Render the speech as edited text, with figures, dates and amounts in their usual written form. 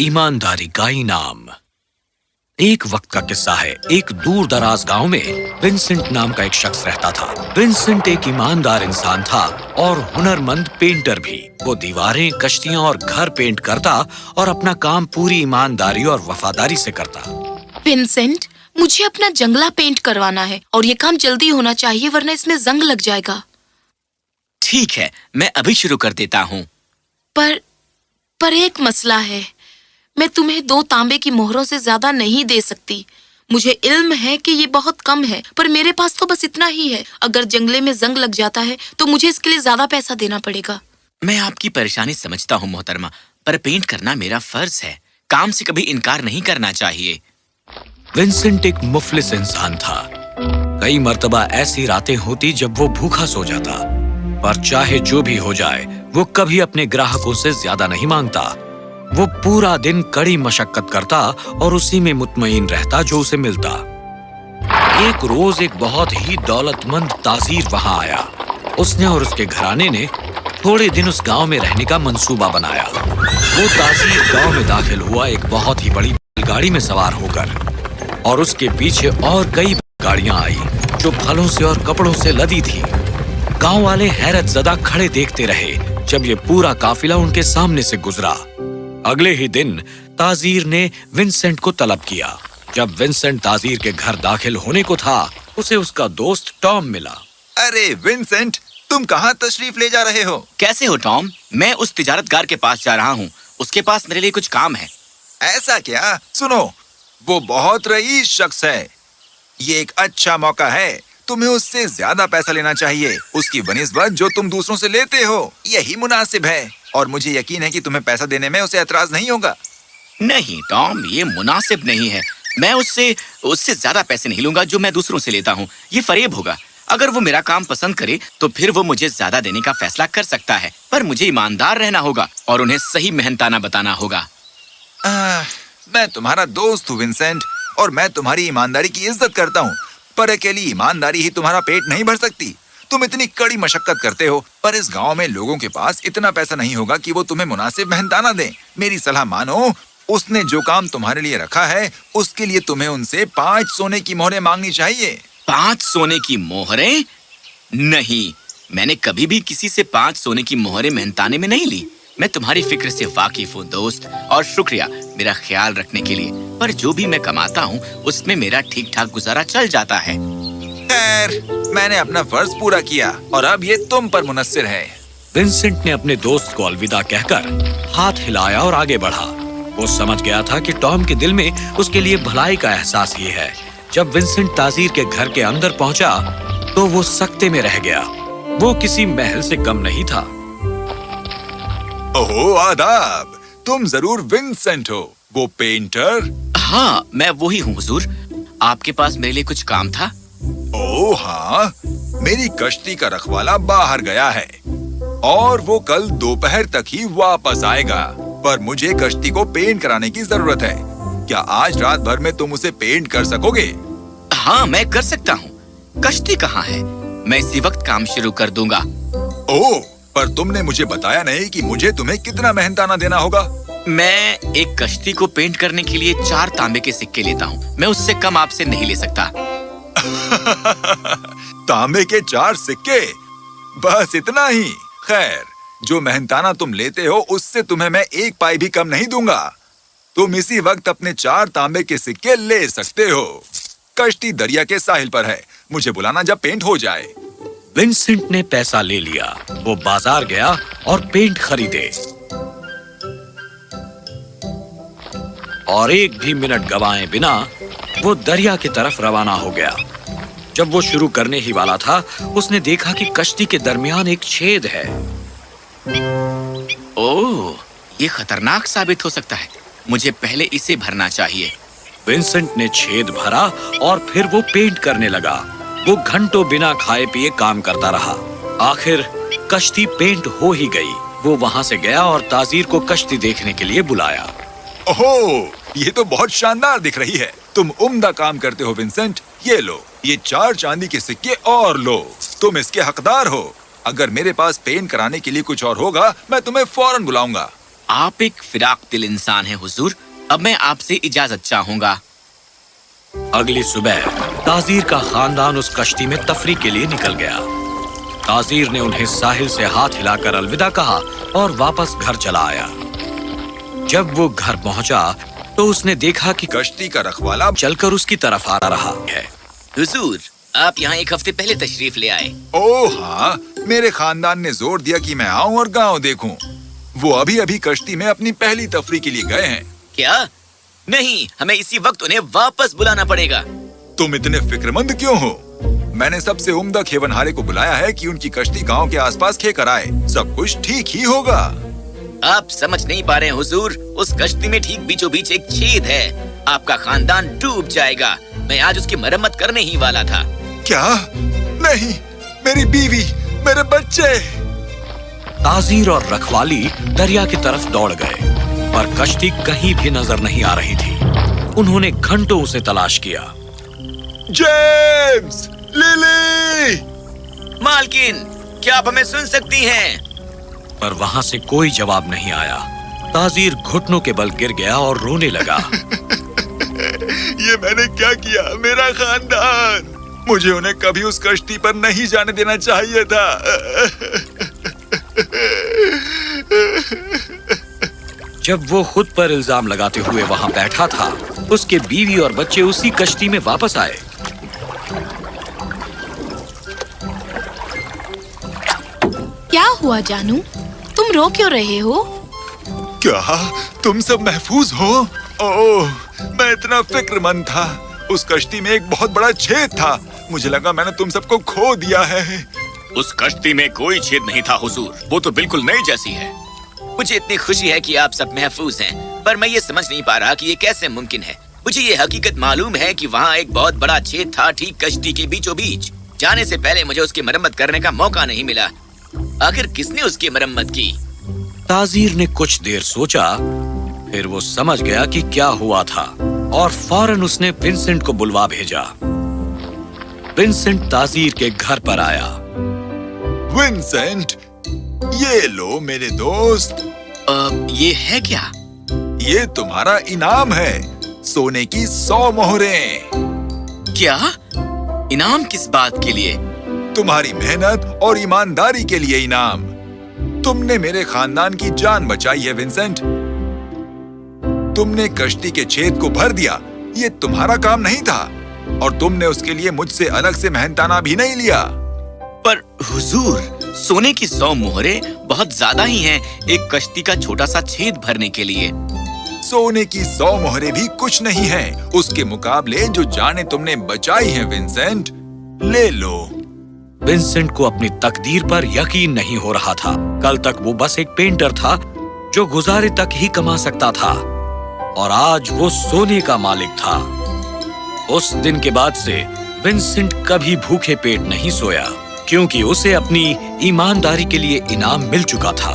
ईमानदारी का इनाम। एक वक्त का किस्सा है। एक दूर दराज गांव में विंसेंट नाम का एक शख्स रहता था। विंसेंट एक ईमानदार इंसान था और हुनरमंद पेंटर भी। वो दीवारें, कश्तियां और घर पेंट करता और अपना काम पूरी ईमानदारी और वफादारी से करता। विंसेंट, मुझे अपना जंगला पेंट करवाना है और ये काम जल्दी होना चाहिए वरना इसमें जंग लग जाएगा। ठीक है, मैं अभी शुरू कर देता हूँ। पर एक मसला है। मैं तुम्हें 2 तांबे की मोहरों से ज्यादा नहीं दे सकती। मुझे इल्म है कि ये बहुत कम है, पर मेरे पास तो बस इतना ही है। अगर जंगले में जंग लग जाता है तो मुझे इसके लिए ज्यादा पैसा देना पड़ेगा। मैं आपकी परेशानी समझता हूँ मोहतरमा, पर पेंट करना मेरा फर्ज है। काम से कभी इनकार नहीं करना चाहिए। विंसेंट एक मुफलिस इंसान था। कई मर्तबा ऐसी रातें होती जब वो भूखा सो जाता, पर चाहे जो भी हो जाए वो कभी अपने ग्राहकों से ज्यादा नहीं मांगता। वो पूरा दिन कड़ी मशक्कत करता और उसी में मुतमईन रहता जो उसे मिलता। एक रोज एक बहुत ही दौलतमंद ताजीर वहां आया। उसने और उसके घराने ने थोड़े दिन उस गांव में रहने का मंसूबा बनाया। वो ताजीर गांव में दाखिल हुआ एक बहुत ही बड़ी गाड़ी में सवार होकर, और उसके पीछे और कई गाड़ियां आई जो फलों से और कपड़ों से लदी थी। गांव वाले हैरत ज़दा खड़े देखते रहे जब ये पूरा काफिला उनके सामने से गुजरा। अगले ही दिन ताजीर ने विंसेंट को तलब किया। जब विंसेंट ताजीर के घर दाखिल होने को था, उसे उसका दोस्त टॉम मिला। अरे विंसेंट, तुम कहाँ तशरीफ ले जा रहे हो? कैसे हो टॉम? मैं उस तिजारतगार के पास जा रहा हूँ। उसके पास मेरे लिए कुछ काम है। ऐसा क्या? सुनो, वो बहुत रईस शख्स है। ये एक अच्छा मौका है। तुम्हें उससे ज्यादा पैसा लेना चाहिए। उसकी बनिस्बत जो तुम दूसरों से लेते हो, यही मुनासिब है। और मुझे यकीन है कि तुम्हें पैसा देने में उसे एतराज नहीं होगा। नहीं टॉम, ये मुनासिब नहीं है। मैं उससे ज्यादा पैसे नहीं लूंगा जो मैं दूसरों से लेता हूँ। ये फरेब होगा। अगर वो मेरा काम पसंद करे तो फिर वो मुझे ज्यादा देने का फैसला कर सकता है, पर मुझे ईमानदार रहना होगा और उन्हें सही मेहनताना बताना होगा। मैं तुम्हारा दोस्त हूँ विंसेंट, और मैं तुम्हारी ईमानदारी की इज्जत करता हूँ, पर अकेली ईमानदारी ही तुम्हारा पेट नहीं भर सकती। तुम इतनी कड़ी मशक्कत करते हो, पर इस गांव में लोगों के पास इतना पैसा नहीं होगा कि वो तुम्हें मुनासिब मेहनताना दें। मेरी सलाह मानो। उसने जो काम तुम्हारे लिए रखा है, उसके लिए तुम्हें उनसे 5 सोने की मोहरें मांगनी चाहिए। 5 सोने की मोहरें? नहीं, मैंने कभी भी किसी से 5 सोने की मोहरें मेहनताने में नहीं ली। मैं तुम्हारी फिक्र से वाकिफ हूँ दोस्त, और शुक्रिया मेरा ख्याल रखने के लिए। पर जो भी मैं कमाता हूँ उसमें मेरा ठीक ठाक गुजारा चल जाता है। खैर, मैंने अपना फर्ज पूरा किया और अब ये तुम पर मुनस्सिर है। विंसेंट ने अपने दोस्त को अलविदा कहकर हाथ हिलाया और आगे बढ़ा। वो समझ गया था कि टॉम के दिल में उसके लिए भलाई का एहसास ही है। जब विंसेंट ताजीर के घर के अंदर पहुंचा तो वो सकते में रह गया। वो किसी महल से कम नहीं था। ओहो, आदाब। तुम जरूर विंसेंट हो, वो पेंटर? हाँ, मैं वही हूँ हुजूर। आपके पास मेरे लिए कुछ काम था? ओह हाँ, मेरी कश्ती का रखवाला बाहर गया है और वो कल दोपहर तक ही वापस आएगा, पर मुझे कश्ती को पेंट कराने की जरूरत है। क्या आज रात भर में तुम उसे पेंट कर सकोगे? हाँ, मैं कर सकता हूँ। कश्ती कहाँ है? मैं इसी वक्त काम शुरू कर दूंगा। ओह, पर तुमने मुझे बताया नहीं कि मुझे तुम्हें कितना मेहनताना देना होगा। मैं एक कश्ती को पेंट करने के लिए 4 तांबे के सिक्के लेता हूँ। मैं उससे कम आपसे नहीं ले सकता। तांबे के 4 सिक्के? बस इतना ही? खैर, जो मेहनताना तुम लेते हो उससे तुम्हें मैं 1 पाई भी कम नहीं दूंगा। तुम इसी वक्त अपने 4 तांबे के सिक्के ले सकते हो। कश्ती दरिया के साहिल पर है। मुझे बुलाना जब पेंट हो जाए। विंसेंट ने पैसा ले लिया। वो बाजार गया और पेंट खरीदे और एक भी मिनट गवाए बिना वो दरिया की तरफ रवाना हो गया। जब वो शुरू करने ही वाला था, उसने देखा कि कश्ती के दरमियान एक छेद है। ओह, ये खतरनाक साबित हो सकता है। मुझे पहले इसे भरना चाहिए। विंसेंट ने छेद भरा और फिर वो पेंट करने लगा। वो घंटों बिना खाए पिए काम करता रहा। आखिर कश्ती पेंट हो ही गई। वो वहां से गया और ताजीर को कश्ती देखने के लिए बुलाया। ओहो, ये तो बहुत शानदार दिख रही है। तुम उम्दा काम करते हो विंसेंट। ये लो, ये 4 चांदी के सिक्के और लो। तुम इसके हकदार हो। अगर मेरे पास पेंट कराने के लिए कुछ और होगा, मैं तुम्हें फौरन बुलाऊंगा। आप एक फिराक दिल इंसान हैं हुजूर। अब मैं आपसे इजाजत चाहूंगा। अगली सुबह ताजीर का खानदान उस कश्ती में तफरीह के लिए निकल गया। ताजीर ने उन्हें साहिल से हाथ हिलाकर अलविदा कहा और वापस घर चला आया। जब वो घर पहुंचा तो उसने देखा कि कश्ती का रखवाला चलकर उसकी तरफ आ रहा है। हुजूर, आप यहाँ एक हफ्ते पहले तशरीफ ले आए। ओह हाँ, मेरे खानदान ने जोर दिया कि मैं आऊं और गांव देखूं। वो अभी अभी कश्ती में अपनी पहली तफरीह के लिए गए हैं। क्या? नहीं, हमें इसी वक्त उन्हें वापस बुलाना पड़ेगा। तुम इतने फिक्रमंद क्यों हो? मैंने सबसे उम्दा खेवनहारे को बुलाया है कि उनकी कश्ती गांव के आसपास खे कर आए। सब कुछ ठीक ही होगा। आप समझ नहीं पा रहे हैं हुजूर, उस कश्ती में ठीक बीचों बीच एक छेद है। आपका खानदान डूब जाएगा। मैं आज उसकी मरम्मत करने ही वाला था। क्या? नहीं, मेरी बीवी, मेरे बच्चे। ताजीर और रखवाली दरिया की तरफ दौड़ गए, पर कश्ती कहीं भी नजर नहीं आ रही थी। उन्होंने घंटों उसे तलाश किया। James, lily! मालकिन, क्या आप हमें सुन सकती हैं? पर वहां से कोई जवाब नहीं आया। ताजीर घुटनों के बल गिर गया और रोने लगा। ये मैंने क्या किया? मेरा खानदान! मुझे उन्हें कभी उस कश्ती पर नहीं जाने देना चाहिए था। जब वो खुद पर इल्जाम लगाते हुए वहां बैठा था, उसके बीवी और बच्चे उसी कश्ती में वापस आए। क्या हुआ जानू? तुम रो क्यों रहे हो? क्या तुम सब महफूज हो? ओह, मैं इतना फिक्रमंद था। उस कश्ती में एक बहुत बड़ा छेद था। मुझे लगा मैंने तुम सबको खो दिया है। उस कश्ती में कोई छेद नहीं था हुजूर, वो तो बिल्कुल नई जैसी है। मुझे इतनी खुशी है कि आप सब महफूज हैं, पर मैं ये समझ नहीं पा रहा कि ये कैसे मुमकिन है। मुझे ये हकीकत मालूम है कि वहाँ एक बहुत बड़ा छेद था ठीक कश्ती के बीचों बीच। जाने से पहले मुझे उसकी मरम्मत करने का मौका नहीं मिला। आखिर किसने उसकी मरम्मत की? ताजीर ने कुछ देर सोचा, फिर वो समझ गया कि क्या हुआ था और फौरन उसने विंसेंट को बुलवा भेजा। विंसेंट ताजीर के घर पर आया। विंसेंट, ये लो मेरे दोस्त। ये है क्या? ये तुम्हारा इनाम है, सोने की 100 मोहरें। क्या? इनाम किस बात के लिए? तुम्हारी मेहनत और ईमानदारी के लिए इनाम। तुमने मेरे खानदान की जान बचाई है विंसेंट। तुमने कश्ती के छेद को भर दिया। ये तुम्हारा काम नहीं था और तुमने उसके लिए मुझसे अलग से मेहनताना भी नहीं लिया। पर हुजूर, सोने की 100 मोहरें बहुत ज्यादा ही हैं एक कश्ती का छोटा सा छेद भरने के लिए। सोने की 100 मोहरें भी कुछ नहीं हैं उसके मुकाबले जो जाने तुमने बचाई हैं विंसेंट। ले लो। विंसेंट को अपनी तकदीर पर यकीन नहीं हो रहा था। कल तक वो बस एक पेंटर था जो गुजारे तक ही कमा सकता था, और आज वो सोने का मालिक था। उस दिन के बाद से विंसेंट कभी भूखे पेट नहीं सोया, क्योंकि उसे अपनी ईमानदारी के लिए इनाम मिल चुका था।